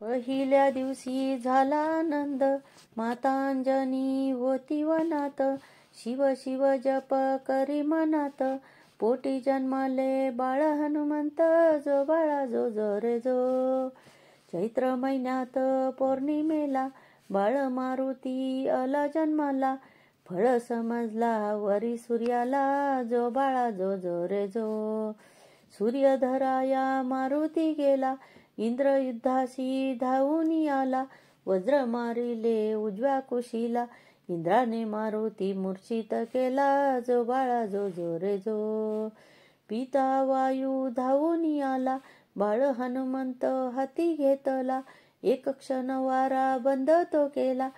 पहिल्या दिवशी झाला आनंद, माता अंजनी होती वनात. शिव शिव जप करी मनात, पोटी जन्माले बाळ हनुमंत. जो बाळा जो रे जो. चैत्र महिन्यात पौर्णिमेला बाळ मारुती आला जन्माला. फळ समजला वरी सूर्याला, जो बाळा जो रे जो. सूर्य धराया मारुती गेला, इंद्र युद्धाशी धावून आला. वज्र मारिले उजव्या कुशीला, इंद्राने मारुती मूर्छित केला. जो बाळा जो रे जो. पिता वायू धावून आला, बाळ हनुमंत हाती घेतला. एक क्षण वारा बंद तो केला,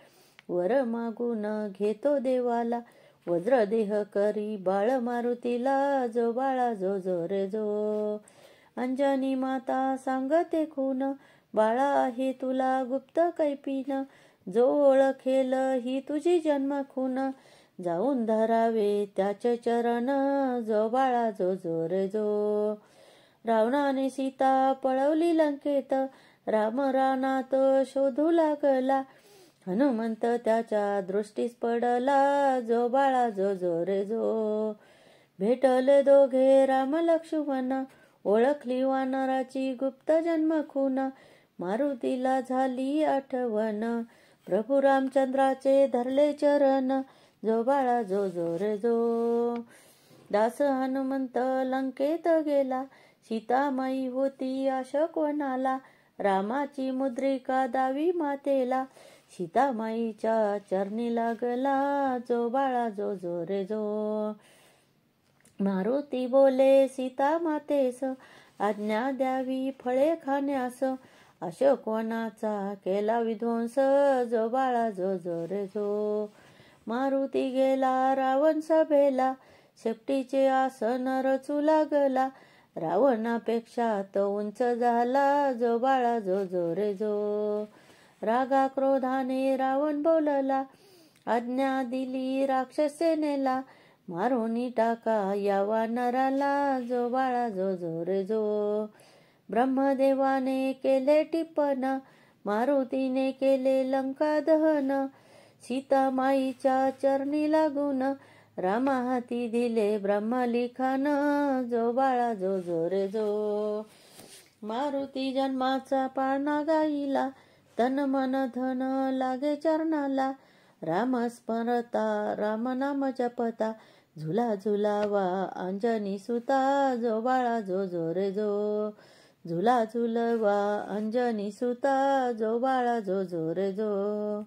वर मागून घेतो देवाला. वज्रदेह करी बाळ मारुतीला, जो बाळा जो रे जो. अंजनी माता सांगते खून, बाळा आहे तुला गुप्त कैपीन. जो ओळखेल ही तुझी जन्म खून, जाऊन धरावे त्याचे चरण. जो बाळा जो रे जो. रावणाने सीता पळवली लंकेत, राम रानात शोधू लागला. हनुमंत त्याच्या दृष्टीस पडला, जो बाळा जो रे जो. भेटले दोघे राम लक्ष्मण, ओळखली वानराची गुप्त जन्म खून. मारुतीला झाली आठवण, प्रभू रामचंद्राचे धरले चरण. जो बाळा जो रे जो. दास हनुमंत लंकेत गेला, सीतामाई होती अशोकवनाला. रामाची मुद्रिका दावी मातेला, सीतामाईच्या चरणी लागला. जो बाळा जो रे जो. मारुती बोले सीता मातेस, आज्ञा द्यावी फळे खाण्यास. अशोकवनाचा केला विध्वंस, जो बाळा जो रे जो. मारुती गेला रावण सभेला, शेपटीचे आसन रचू लागला. रावणापेक्षा तो उंच झाला, जो बाळा जो रे जो. रागा क्रोधाने रावण बोलला, आज्ञा दिली राक्षस सेनेला. मारुनी टाका या वानराला, जो बाळा जो रे जो. ब्रह्मदेवाने केले टिप्पण, मारुतीने केले लंका दहन. सीतामाईच्या चरणी लागून, रामा हाती दिले ब्रह्मलिखान. जो बाळा जो रे जो. मारुती जन्माचा पाळणा गाईला, तन मन धन लागे चरणाला. राम स्मरता राम नाम जपता, झुला झुलावा अंजनी सुता. जो बाळा जो रे जो. झुला झुलवा अंजनी सुता, जो बाळा जो रे जो.